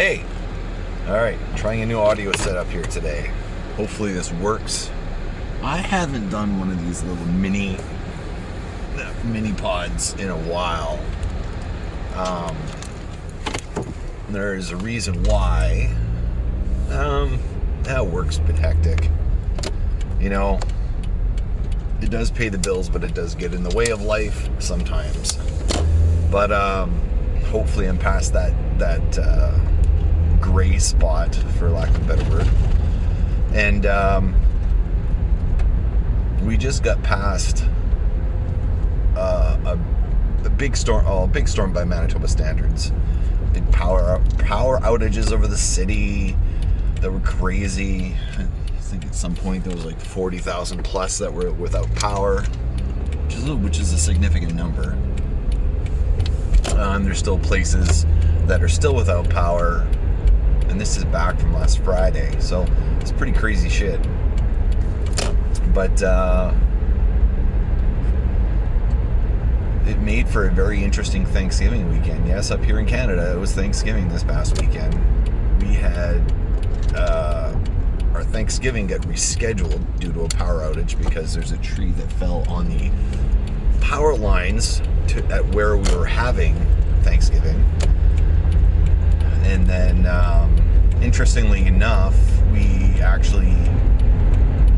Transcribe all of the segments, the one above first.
Hey! Alright, trying a new audio setup here today. Hopefully this works. I haven't done one of these little mini pods in a while. There's a reason why. Work's a bit hectic. You know, it does pay the bills, but it does get in the way of life sometimes. But hopefully I'm past that gray spot, for lack of a better word. And we just got past a big storm by Manitoba standards. Big power outages over the city that were crazy. I think at some point there was like 40,000 plus that were without power, which is a significant number. There's still places that are still without power, and this is back from last Friday, so it's pretty crazy shit. But it made for a very interesting Thanksgiving weekend. Yes, up here in Canada, it was Thanksgiving this past weekend. We had our Thanksgiving got rescheduled due to a power outage because there's a tree that fell on the power lines at where we were having Thanksgiving. And then, interestingly enough,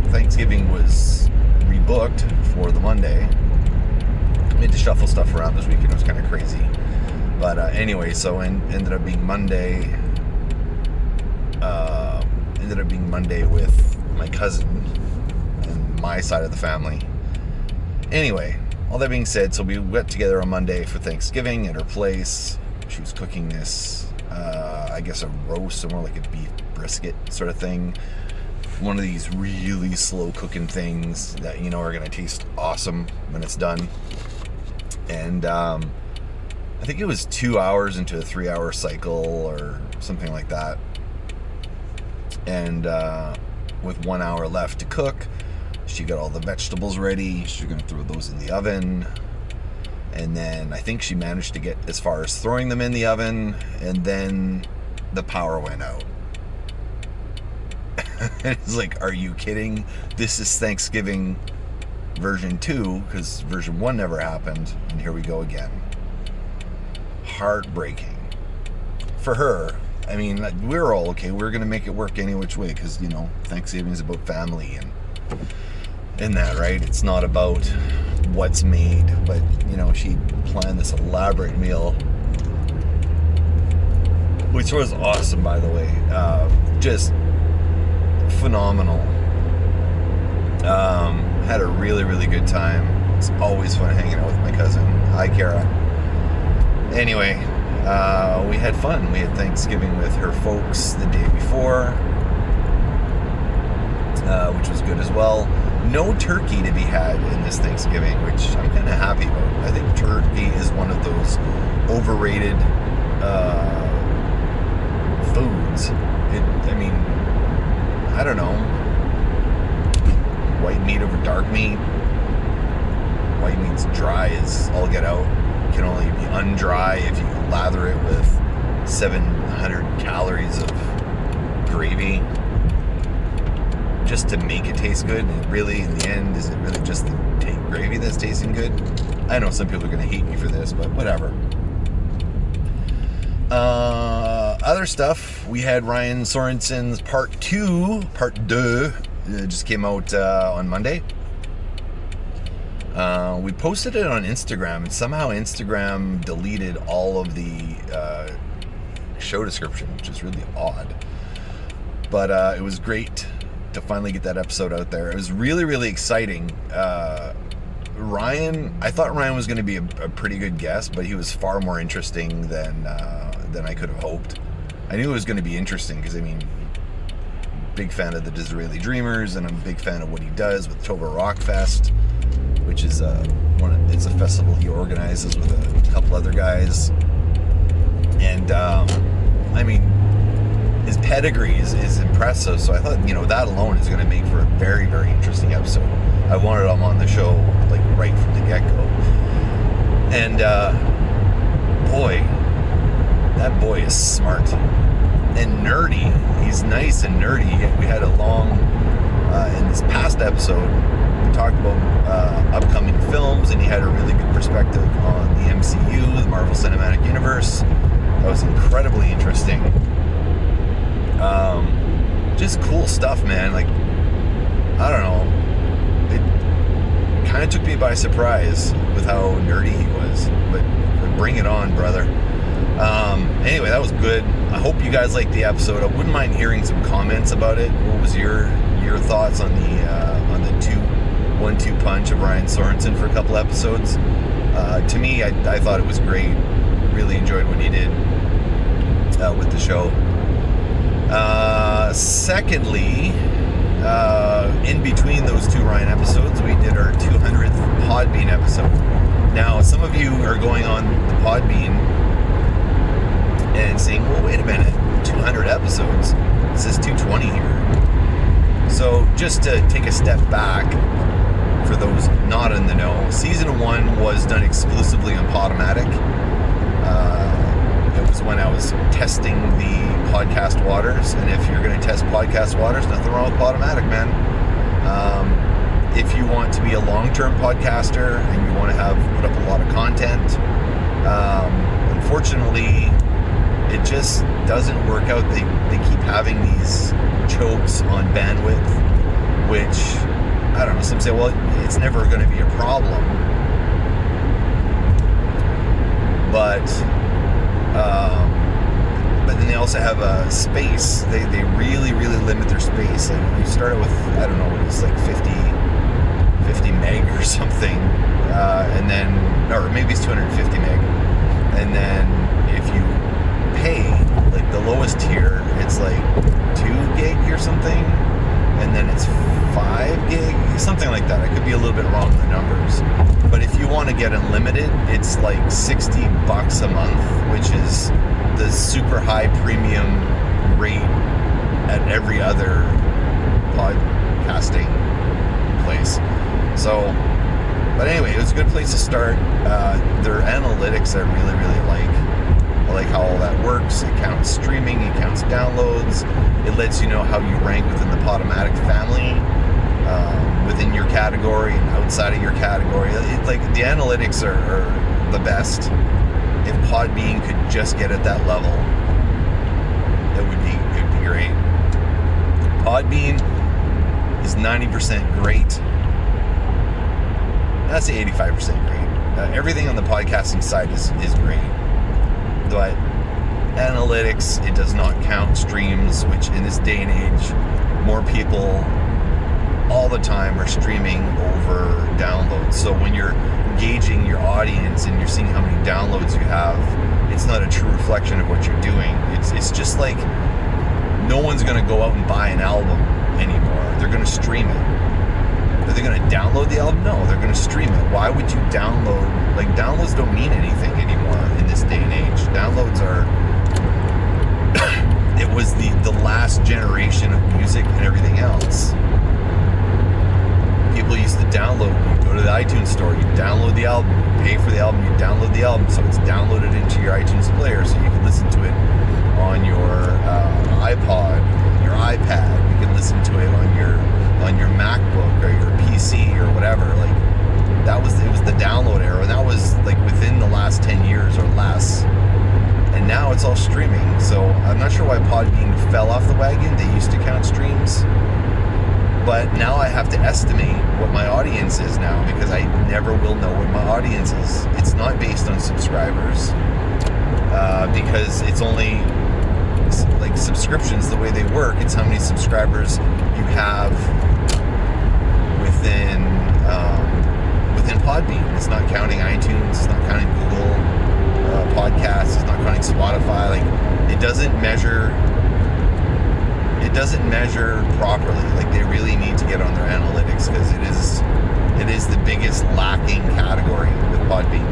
Thanksgiving was rebooked for the Monday. We had to shuffle stuff around this weekend. It was kind of crazy. But anyway, so ended up being Monday. With my cousin and my side of the family. Anyway, all that being said, so we went together on Monday for Thanksgiving at her place. She was cooking this, I guess a roast, or more like a beef brisket sort of thing. One of these really slow cooking things that you know are going to taste awesome when it's done. And I think it was 2 hours into a 3-hour cycle or something like that. And with 1 hour left to cook, she got all the vegetables ready. She's going to throw those in the oven. And then I think she managed to get as far as throwing them in the oven, and then the power went out. It's like, are you kidding? This is Thanksgiving version 2, because version 1 never happened, and here we go again. Heartbreaking. For her. I mean, we're all okay. We're going to make it work any which way, because, you know, Thanksgiving is about family and that, right? It's not about what's made, but, you know, she planned this elaborate meal, which was awesome, by the way. Just phenomenal. Had a really, really good time. It's always fun hanging out with my cousin. Hi, Kara. Anyway, we had fun. We had Thanksgiving with her folks the day before, which was good as well. No turkey to be had in this Thanksgiving, which I'm kind of happy about. I think turkey is one of those overrated foods. I mean, I don't know. White meat over dark meat. White meat's dry as all get out. Can only be undry if you lather it with 700 calories of gravy just to make it taste good. And really, in the end, is it really just the gravy that's tasting good? I know some people are going to hate me for this, but whatever. Other stuff, we had Ryan Sorensen's part 2, just came out on Monday. We posted it on Instagram, and somehow Instagram deleted all of the show description, which is really odd. But it was great to finally get that episode out there. It was really, really exciting. Ryan, I thought Ryan was going to be a pretty good guest, but he was far more interesting than I could have hoped. I knew it was going to be interesting because, I mean, big fan of the Disraeli Dreamers, and I'm a big fan of what he does with Tova Rock Fest, which is it's a festival he organizes with a couple other guys. And I mean, his pedigree is impressive, so I thought, you know, that alone is going to make for a very, very interesting episode. I wanted him on the show like right from the get-go. And boy, that boy is smart. and nerdy. He's nice and nerdy. We had a long, in this past episode, we talked about upcoming films, and he had a really good perspective on the MCU, the Marvel Cinematic Universe. That was incredibly interesting. Just cool stuff, man. Like, I don't know. It kind of took me by surprise with how nerdy he was. But bring it on, brother. Anyway, that was good. I hope you guys liked the episode. I wouldn't mind hearing some comments about it. What was your thoughts on the 1-2 punch of Ryan Sorensen for a couple episodes? To me, I thought it was great. Really enjoyed what he did with the show. Secondly, in between those two Ryan episodes, we did our 200th Podbean episode. Now, some of you are going on the Podbean and saying, well, wait a minute, 200 episodes? It says 220 here. So, just to take a step back, for those not in the know, Season 1 was done exclusively on Podomatic. It was when I was testing the podcast waters, and if you're going to test podcast waters, nothing wrong with Podomatic, man. If you want to be a long-term podcaster and you want to put up a lot of content, unfortunately, it just doesn't work out. They keep having these chokes on bandwidth, which, I don't know, some say, well, it's never going to be a problem. But then they also have a space. They really, really limit their space. Like, you start out with, I don't know what it was, like 50 meg or something, and then, or maybe it's 250 meg, and then if you pay, like the lowest tier, it's like 2 gig or something, and then it's 5 gig, something like that. I could be a little bit wrong with the numbers, but if you want to get unlimited, it's like $60 a month, which is the super high premium rate at every other podcasting place. So, but anyway, it was a good place to start. Their analytics I really, really like. I like how all that works. It counts streaming, it counts downloads. It lets you know how you rank within the Podomatic family, within your category and outside of your category. Like, the analytics are the best. If Podbean could just get at that level, it would be great. Podbean is 90% great. I'd say 85% great. Everything on the podcasting side is great. But analytics, it does not count streams, which in this day and age, more people all the time are streaming over downloads. So when you're gauging your audience and you're seeing how many downloads you have, it's not a true reflection of what you're doing. It's just like, no one's going to go out and buy an album anymore. They're going to stream it. Are they going to download the album? No, they're going to stream it. Why would you download? Like, downloads don't mean anything anymore in this day and age. Downloads are it was the last generation of music and everything else. People used to download. You go to the iTunes store, you download the album, you pay for the album, you download the album, so it's downloaded into your iTunes player, so you can listen to it on your iPod, your iPad. You can listen to it on your MacBook or your PC or whatever. Like, it was the download era, and that was like within the last 10 years or less. And now it's all streaming. So I'm not sure why Podbean fell off the wagon. They used to count streams. But now I have to estimate what my audience is now, because I never will know what my audience is. It's not based on subscribers, because it's only like subscriptions, the way they work. It's how many subscribers you have within Podbean. It's not counting iTunes. It's not counting Google Podcasts. It's not counting Spotify. Like, it doesn't measure properly. Like, they really need to get on their analytics, because it is the biggest lacking category with Podbean,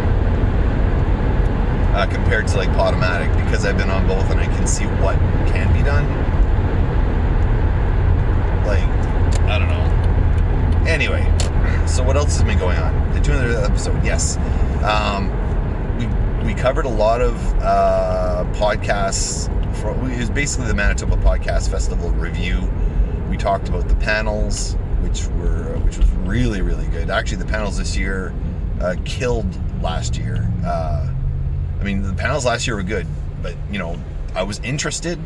compared to like Podomatic, because I've been on both and I can see what can be done. Like, I don't know. Anyway, so what else has been going on? The 200th episode, yes. We covered a lot of podcasts it was basically the Manitoba Podcast Festival review. We talked about the panels, which was really, really good. Actually, the panels this year killed last year. I mean, the panels last year were good, but, you know, I was interested,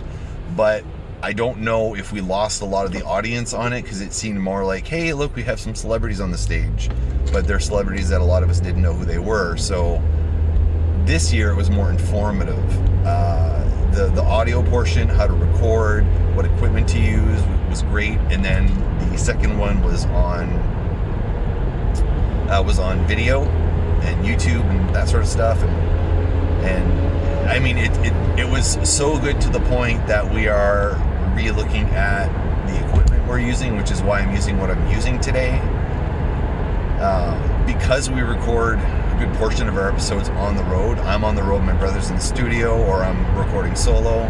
but I don't know if we lost a lot of the audience on it, because it seemed more like, hey, look, we have some celebrities on the stage, but they're celebrities that a lot of us didn't know who they were. So this year it was more informative. The audio portion, how to record, what equipment to use was great, and then the second one was on video and YouTube and that sort of stuff, and I mean it was so good to the point that we are re-looking at the equipment we're using, which is why I'm using what I'm using today, because we record a good portion of our episodes on the road. I'm on the road, my brother's in the studio, or I'm recording solo.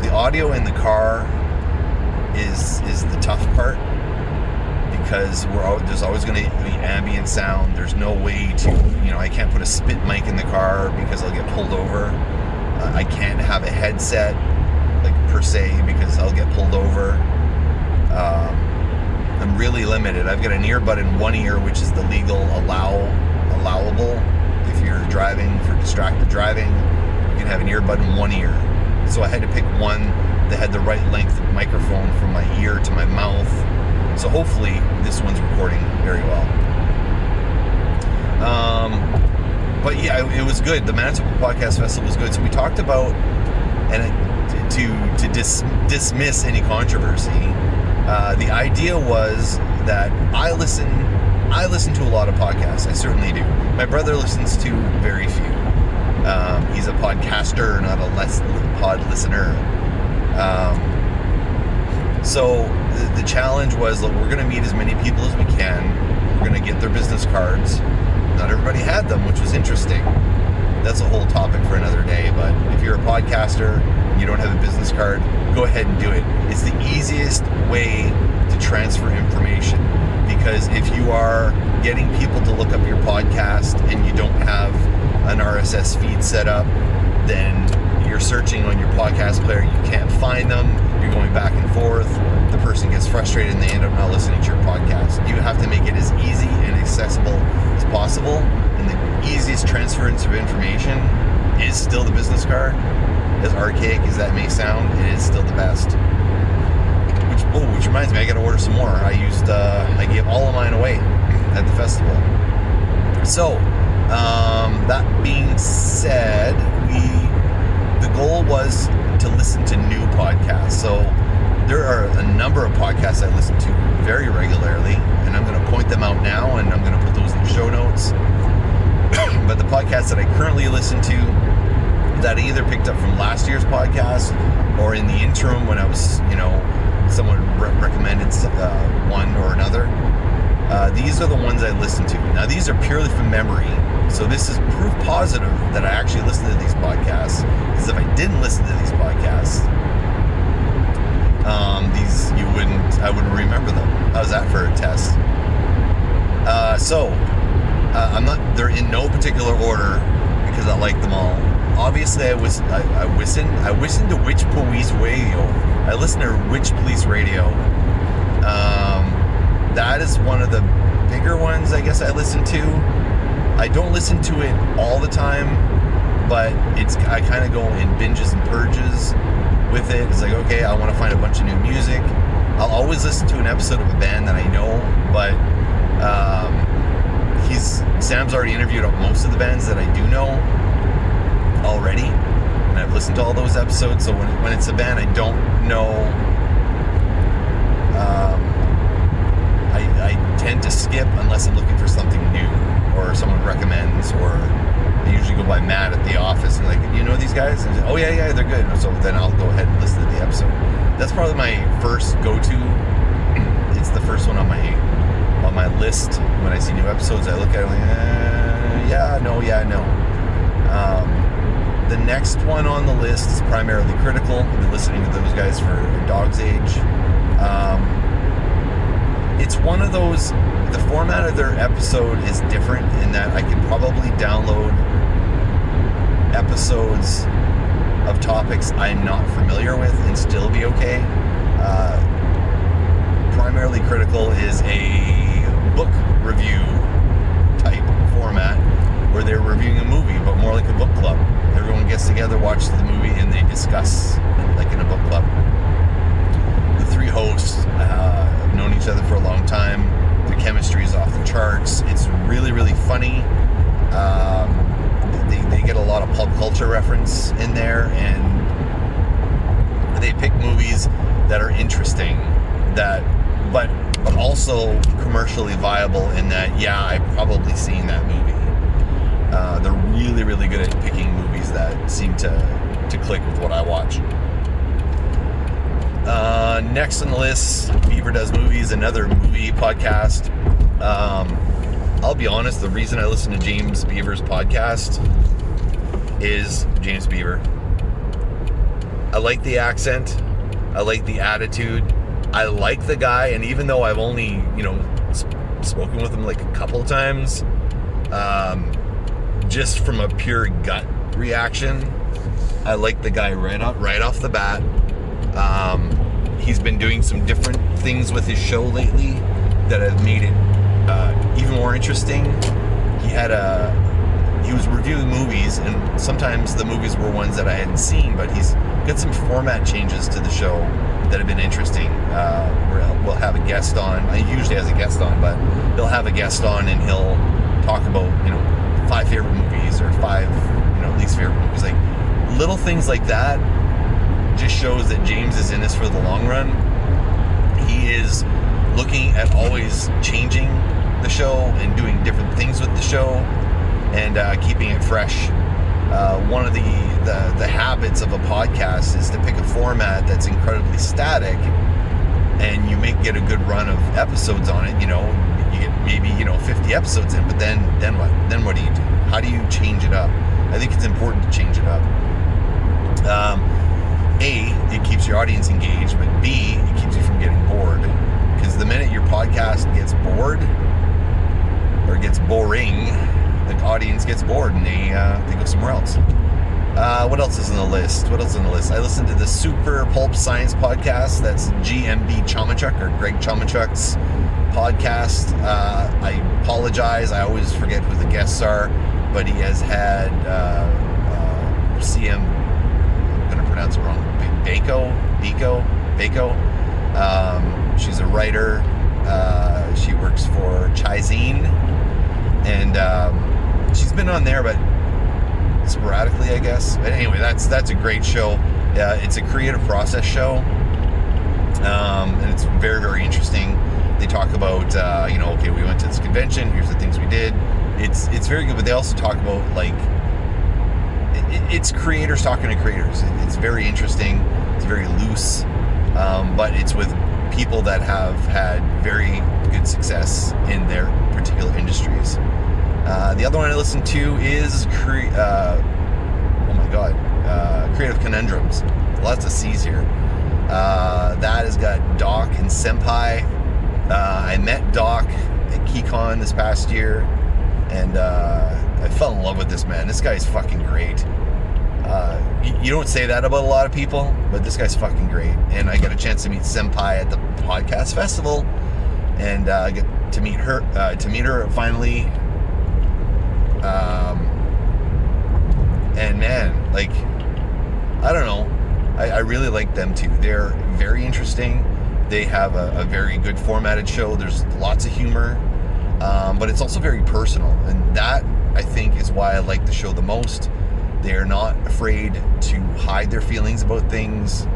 The audio in the car is the tough part, because there's always going to be ambient sound. There's no way to, you know, I can't put a spit mic in the car because I'll get pulled over. I can't have a headset, like, per se, because I'll get pulled over. I'm really limited. I've got an earbud in one ear, which is the legal allowable. If you're driving for distracted driving, you can have an earbud in one ear. So I had to pick one that had the right length of microphone from my ear to my mouth. So hopefully this one's recording very well. But yeah, it was good. The Manitoba Podcast Festival was good. So we talked about, and to dismiss any controversy, the idea was that I listen to a lot of podcasts. I certainly do. My brother listens to very few. He's a podcaster, not a pod listener. So the challenge was, look, we're going to meet as many people as we can. We're going to get their business cards. Not everybody had them, which was interesting. That's a whole topic for another day. But if you're a podcaster and you don't have a business card, go ahead and do it. It's the easiest way to transfer information, because if you are getting people to look up your podcast and you don't have an RSS feed set up, then you're searching on your podcast player, you can't find them, you're going back and forth, the person gets frustrated and they end up not listening to your podcast. You have to make it as easy and accessible as possible, and the easiest transference of information is still the business card. As archaic as that may sound, it is still the best. Which reminds me, I gotta order some more. I gave all of mine away at the festival. So, that being said, the goal was to listen to new podcasts. So there are a number of podcasts I listen to very regularly, and I'm going to point them out now, and I'm going to put those in the show notes. But the podcasts that I currently listen to, that I either picked up from last year's podcast, or in the interim when I was, someone recommended one or another, these are the ones I listen to. Now, these are purely from memory, so this is proof positive that I actually listen to these podcasts, because if I didn't listen to these podcasts, I wouldn't remember them. How's that for a test? They're in no particular order, because I like them all. Obviously, I listen to Which Police Radio. I listen to Which Police Radio. That is one of the bigger ones, I guess, I listen to. I don't listen to it all the time, but I kind of go in binges and purges with it. It's like, okay, I want to find a bunch of new music. I'll always listen to an episode of a band that I know, but Sam's already interviewed most of the bands that I do know already, and I've listened to all those episodes. So when it's a band I don't know, I tend to skip unless I'm looking for something new, or someone recommends, or I usually go by Matt at the office and like, you know these guys? And oh yeah, they're good. So then I'll go ahead and listen to the episode. That's probably my first go-to. It's the first one on my list. When I see new episodes, I look at it like, no. The next one on the list is primarily Critical. I've been listening to those guys for a dog's age. It's one of those, the format of their episode is different in that I could probably download episodes of topics I'm not familiar with and still be okay. Primarily Critical is a book review type format where they're reviewing a movie, but more like a book club. Everyone gets together, watches the movie, and they discuss like in a book club. The three hosts have known each other for a long time. The chemistry is off the charts. It's really, really funny. They get a lot of pop culture reference in there, and they pick movies that are interesting, but also commercially viable in that, yeah, I've probably seen that movie. They're really, really good at picking movies that seem to click with what I watch. Next on the list, Beaver Does Movies, another movie podcast. I'll be honest, the reason I listen to James Beaver's podcast is James Beaver. I like the accent. I like the attitude. I like the guy, and even though I've only, spoken with him like a couple of times, just from a pure gut reaction, I like the guy right off the bat. He's been doing some different things with his show lately that have made it even more interesting. He was reviewing movies, and sometimes the movies were ones that I hadn't seen, but he's got some format changes to the show that have been interesting. We'll have a guest on. He usually has a guest on, but he'll have a guest on and he'll talk about, 5 favorite movies or 5, least favorite movies. Like little things like that just shows that James is in this for the long run. He is looking at always changing the show and doing different things with the show and keeping it fresh. One of the habits of a podcast is to pick a format that's incredibly static, and you get a good run of episodes on it. You get maybe 50 episodes in, but then what? Then what do you do? How do you change it up? I think it's important to change it up. A, it keeps your audience engaged, but B, it keeps you from getting bored. Because the minute your podcast gets bored or gets boring, the audience gets bored and they go somewhere else. What else is on the list? I listened to the Super Pulp Science podcast. That's GMB Chomachuk, or Greg Chomachuk's podcast. I apologize. I always forget who the guests are, but he has had CM, I'm going to pronounce it wrong, Bako. She's a writer. She works for Chizine, and she's been on there, but sporadically, I guess. But anyway, that's a great show. It's a creative process show, and it's very, very interesting. They talk about, okay, we went to this convention. Here's the things we did. It's very good, but they also talk about it's creators talking to creators. It's very interesting. It's very loose, but it's with people that have had very good success in their particular industries. The other one I listened to is Creative Conundrums. Lots of C's here. That has got Doc and Senpai. I met Doc at KeyCon this past year, and I fell in love with this man. This guy's fucking great. You don't say that about a lot of people, but this guy's fucking great. And I got a chance to meet Senpai at the podcast festival, and I get to meet her finally. And man, I don't know. I really like them too. They're very interesting. They have a very good formatted show. There's lots of humor, but it's also very personal. And that, I think, is why I like the show the most. They're not afraid to hide their feelings about things.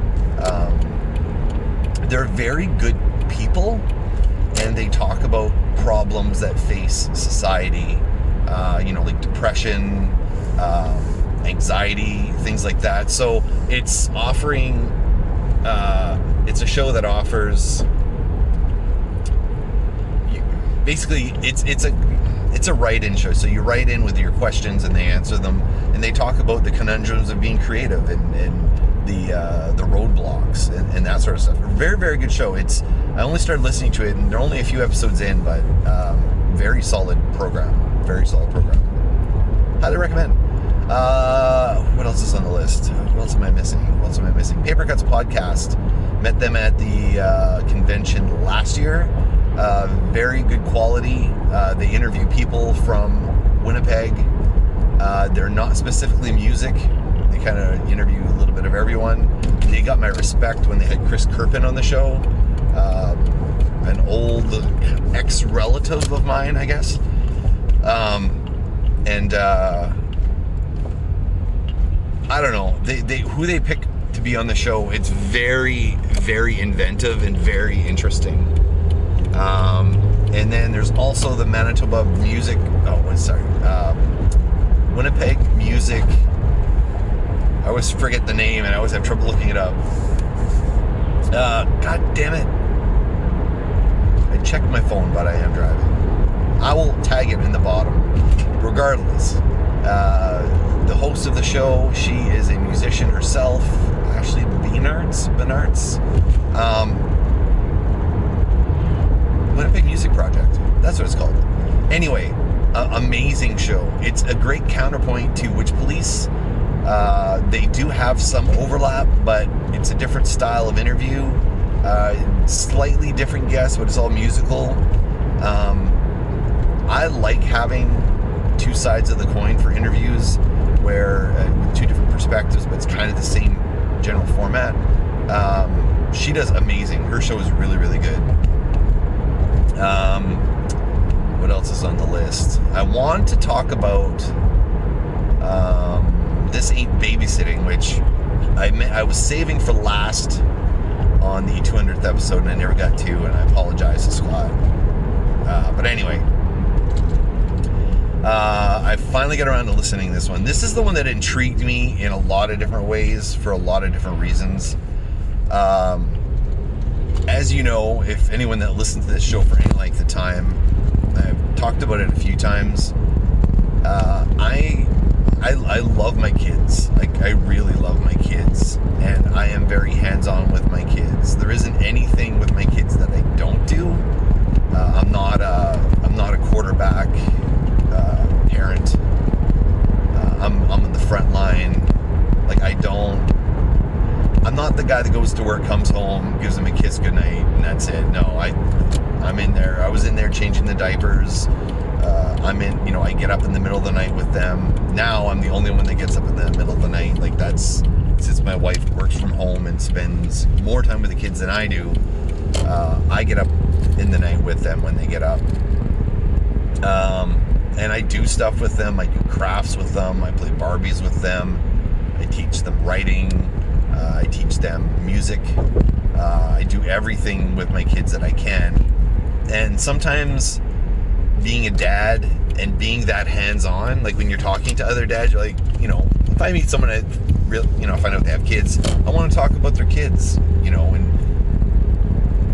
They're very good people, and they talk about problems that face society, like depression, anxiety, things like that. So it's offering, it's a show that offers, basically, it's a write-in show. So you write in with your questions and they answer them, and they talk about the conundrums of being creative and the roadblocks and that sort of stuff. Very, very good show. I only started listening to it, and they're only a few episodes in, but very solid program. Highly recommend. What else is on the list? What else am I missing? Paper Cuts Podcast. Met them at the convention last year. Very good quality. They interview people from Winnipeg. They're not specifically music. They kind of interview a little bit of everyone. They got my respect when they had Chris Kirpin on the show. An old ex-relative of mine, I guess. I don't know. Who they pick to be on the show, it's very, very inventive and very interesting. And then there's also the Manitoba Music... Winnipeg Music... I always forget the name and I always have trouble looking it up. God damn it. I checked my phone, but I am driving. I will tag it in the bottom. Regardless, the host of the show, she is a musician herself, Ashley Benarts. Winnipeg Music Project. That's what it's called. Anyway, amazing show. It's a great counterpoint to Witch Police. They do have some overlap, but it's a different style of interview. Slightly different guests, but it's all musical. I like having two sides of the coin for interviews where with two different perspectives, but it's kind of the same general format. She does amazing. Her show is really, really good. What else is on the list? I want to talk about This Ain't Babysitting, which I was saving for last on the 200th episode, and I never got to, and I apologize to Scott. But anyway, I finally got around to listening to this one. This is the one that intrigued me in a lot of different ways for a lot of different reasons. As you know, if anyone that listens to this show for any length of time, I've talked about it a few times. I love my kids. Like, I really love my kids, and I am very hands-on with my kids. There isn't anything with my kids that I don't do. I'm not a quarterback parent. I'm on the front line. Like, I'm not the guy that goes to work, comes home, gives them a kiss goodnight, and that's it. No, I'm in there. I was in there changing the diapers. I get up in the middle of the night with them. Now I'm the only one that gets up in the middle of the night. Like, that's since my wife works from home and spends more time with the kids than I do. I get up in the night with them when they get up. And I do stuff with them. I do crafts with them. I play Barbies with them. I teach them writing. I teach them music. I do everything with my kids that I can. And sometimes being a dad and being that hands-on, like when you're talking to other dads, you're like, if I meet someone that find out they have kids, I want to talk about their kids, and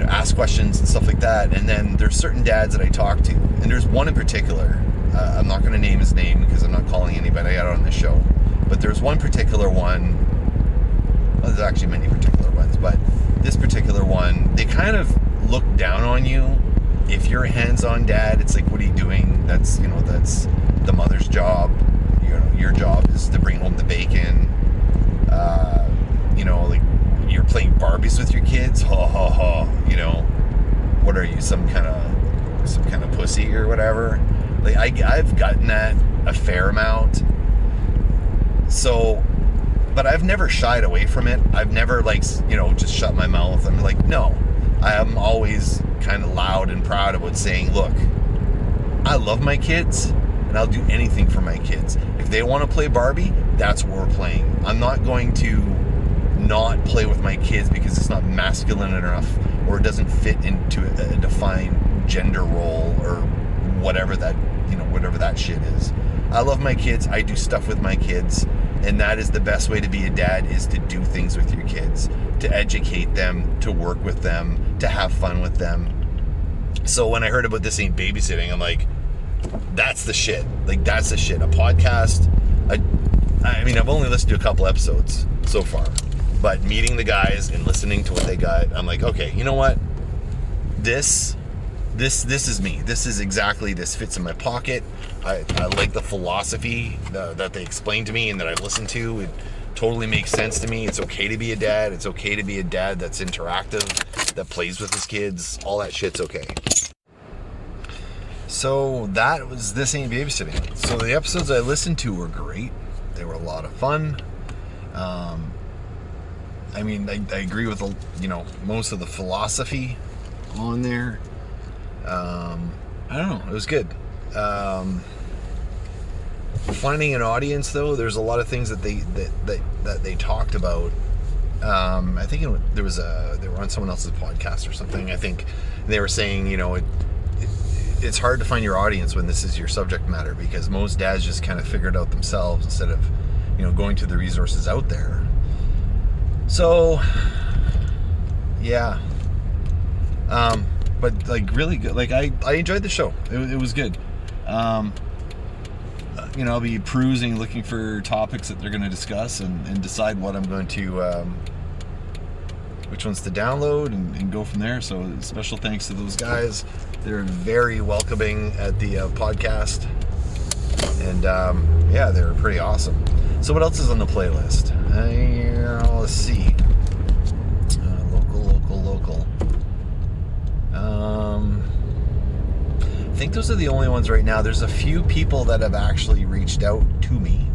ask questions and stuff like that. And then there's certain dads that I talk to, and there's one in particular. I'm not going to name his name because I'm not calling anybody out on this show, but there's one particular one. Well, there's actually many particular ones, but this particular one, they kind of look down on you. If you're a hands-on dad, it's like, what are you doing? That's the mother's job. Your job is to bring home the bacon. Like, you're playing Barbies with your kids. Ha ha ha. What are you, some kind of pussy or whatever? Like, I've gotten that a fair amount. So, but I've never shied away from it. I've never just shut my mouth. I'm like, no. I am always kind of loud and proud about saying, look, I love my kids and I'll do anything for my kids. If they want to play Barbie, that's what we're playing. I'm not going to not play with my kids because it's not masculine enough or it doesn't fit into a defined gender role or whatever that shit is. I love my kids. I do stuff with my kids. And that is the best way to be a dad, is to do things with your kids, to educate them, to work with them, to have fun with them. So when I heard about This Ain't Babysitting, I'm like, that's the shit. Like, that's the shit. A podcast. I've only listened to a couple episodes so far, but meeting the guys and listening to what they got, I'm like, okay, you know what? This this is me. This is exactly, this fits in my pocket. I like the philosophy that they explained to me and that I've listened to. It totally makes sense to me. It's okay to be a dad. It's okay to be a dad that's interactive, that plays with his kids. All that shit's okay. So that was This Ain't Babysitting. So the episodes I listened to were great. They were a lot of fun. I mean, I agree with, most of the philosophy on there. I don't know. It was good. Finding an audience, though, there's a lot of things that they talked about. I think they were on someone else's podcast or something. I think they were saying, it's hard to find your audience when this is your subject matter, because most dads just kind of figure it out themselves instead of, going to the resources out there. So, yeah. But like really good. Like I enjoyed the show. It was good. I'll be perusing, looking for topics that they're going to discuss, and decide what I'm going to, which ones to download, and go from there. So special thanks to those guys. They're very welcoming at the podcast, and yeah, they were pretty awesome. So what else is on the playlist? Let's see. Local. I think those are the only ones right now. There's a few people that have actually reached out to me.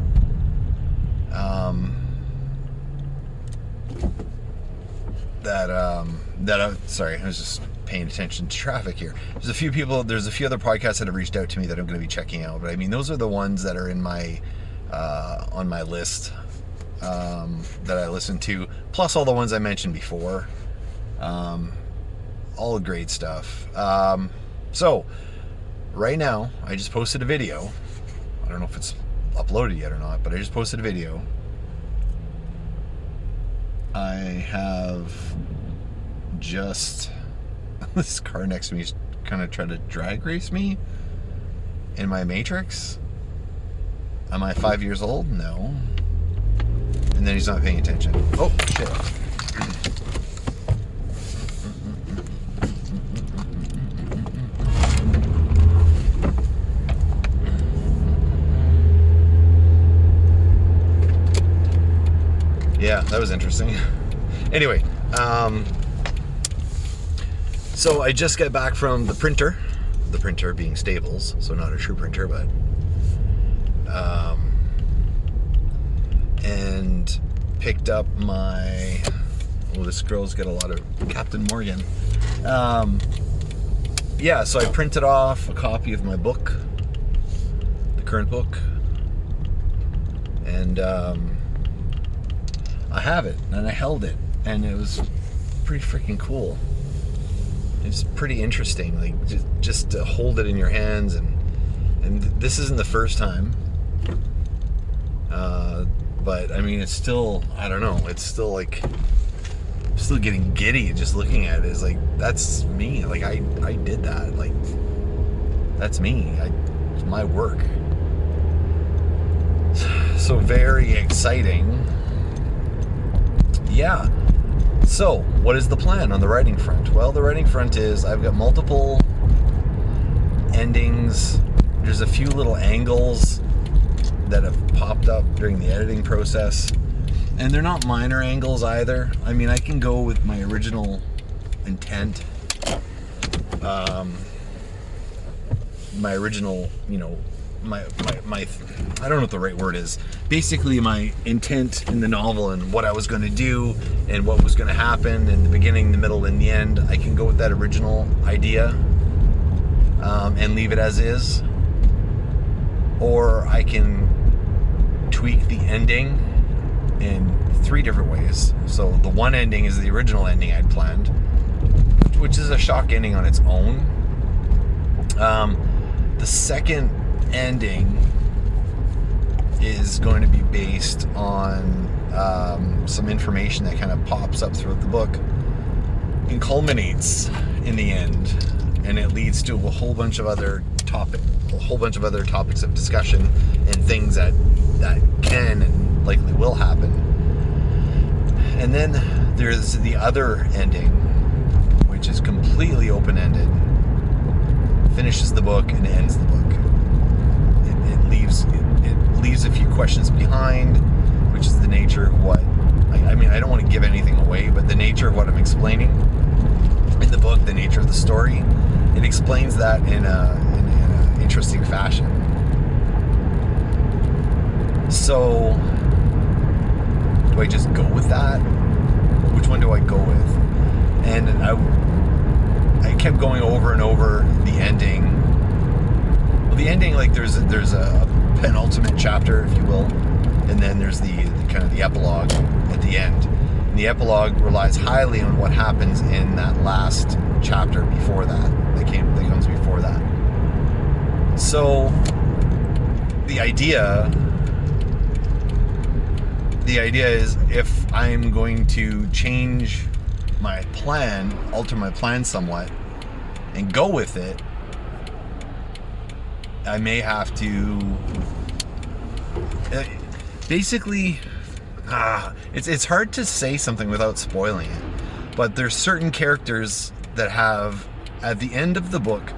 Sorry, I was just paying attention to traffic here. There's a few other podcasts that have reached out to me that I'm going to be checking out. But I mean, those are the ones that are in my on my list that I listen to, plus all the ones I mentioned before. All great stuff. So right now, I just posted a video. I don't know if it's uploaded yet or not, but I just posted a video. I have just this car next to me is kind of trying to drag race me in my Matrix. Am I 5 years old? No. And then he's not paying attention. Oh, shit. Yeah, that was interesting. Anyway, so I just got back from the printer being Staples, so not a true printer, but and picked up my, this girl's got a lot of Captain Morgan. Yeah, so I printed off a copy of my book, the current book, and I have it, and I held it, and it was pretty freaking cool. It's pretty interesting, like just to hold it in your hands, and this isn't the first time. But I mean, it's still, I don't know, it's still like, I'm still getting giddy just looking at it. It's like, that's me. Like I did that. Like that's me. It's my work. So very exciting. Yeah. So, what is the plan on the writing front? Well, the writing front is I've got multiple endings. There's a few little angles that have popped up during the editing process. And they're not minor angles either. I mean, I can go with my original intent. My original, my I don't know what the right word is. Basically, my intent in the novel and what I was going to do and what was going to happen in the beginning, the middle, and the end. I can go with that original idea and leave it as is, or I can tweak the ending in 3 different ways. So the one ending is the original ending I'd planned, which is a shock ending on its own. The second ending is going to be based on some information that kind of pops up throughout the book and culminates in the end, and it leads to a whole bunch of other topics of discussion and things that can and likely will happen. And then there's the other ending, which is completely open-ended, finishes the book and ends the book. It leaves a few questions behind, which is the nature of what, I mean, I don't want to give anything away, but the nature of what I'm explaining in the book, the nature of the story, it explains that in a interesting fashion. So, do I just go with that? Which one do I go with? And I kept going over and over the ending. Well, the ending, like there's a penultimate chapter, if you will, and then there's the kind of the epilogue at the end. And the epilogue relies highly on what happens in that last chapter before that comes before that. So the idea is, if I'm going to change my plan, alter my plan somewhat, and go with it, I may have to basically, it's hard to say something without spoiling it, but there's certain characters that have, at the end of the book,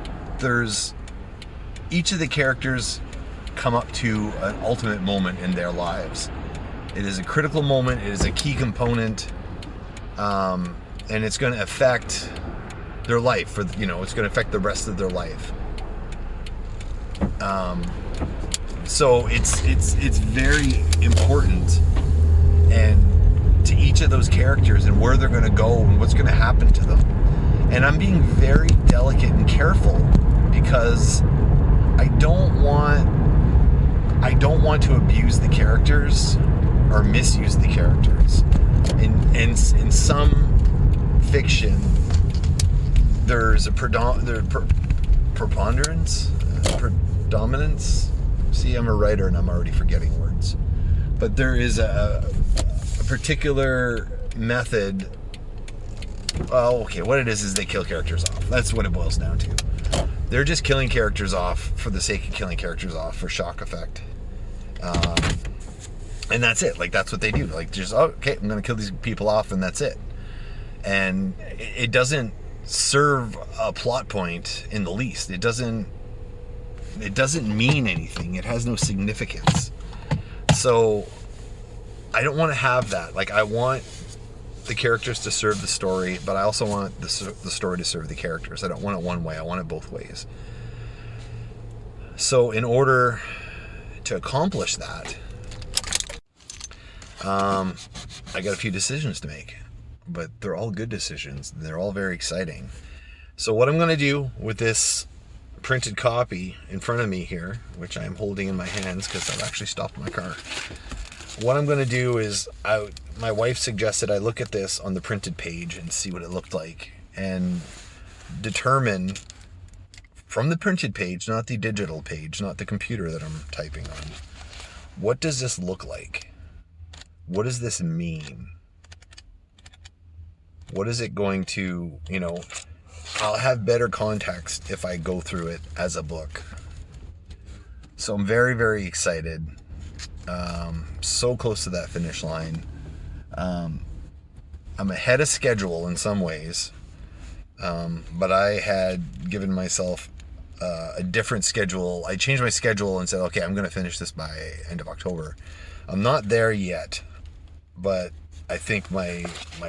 each of the characters come up to an ultimate moment in their lives. It is a critical moment, it is a key component, and it's going to affect their life, it's going to affect the rest of their life. So it's very important, and to each of those characters and where they're going to go and what's going to happen to them. And I'm being very delicate and careful because I don't want to abuse the characters or misuse the characters. In some fiction, there's a predominance. See, I'm a writer and I'm already forgetting words. But there is a particular method. Well, okay, what it is they kill characters off. That's what it boils down to. They're just killing characters off for the sake of killing characters off, for shock effect. And that's it. Like, that's what they do. Like, just, okay, I'm going to kill these people off, and that's it. And it doesn't serve a plot point in the least. It doesn't mean anything. It has no significance. So I don't want to have that. Like, I want the characters to serve the story, but I also want the story to serve the characters. I don't want it one way. I want it both ways. So in order to accomplish that, I got a few decisions to make, but they're all good decisions. They're all very exciting. So what I'm going to do with this printed copy in front of me here, which I'm holding in my hands because I've actually stopped my car. What I'm going to do is, my wife suggested I look at this on the printed page and see what it looked like, and determine from the printed page, not the digital page, not the computer that I'm typing on, what does this look like? What does this mean? What is it going to, I'll have better context if I go through it as a book. So I'm very, very excited. So close to that finish line. I'm ahead of schedule in some ways, but I had given myself a different schedule. I changed my schedule and said, okay, I'm going to finish this by end of October. I'm not there yet, but I think my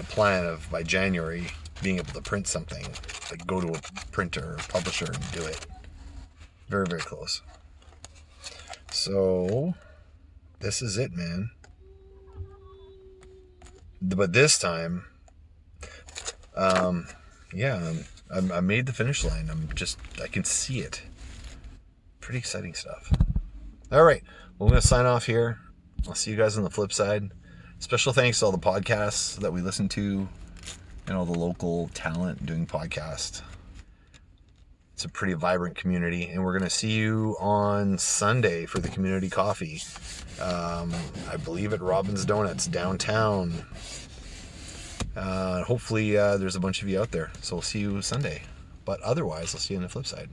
plan of by January being able to print something, like go to a printer or publisher and do it, very, very close. So this is it, man. But this time, yeah, I made the finish line. I can see it. Pretty exciting stuff. All right, well, I'm going to sign off here. I'll see you guys on the flip side. Special thanks to all the podcasts that we listen to and all the local talent doing podcasts. It's a pretty vibrant community, and we're going to see you on Sunday for the community coffee. I believe at Robin's Donuts downtown. Hopefully there's a bunch of you out there, so we'll see you Sunday. But otherwise, I'll see you on the flip side.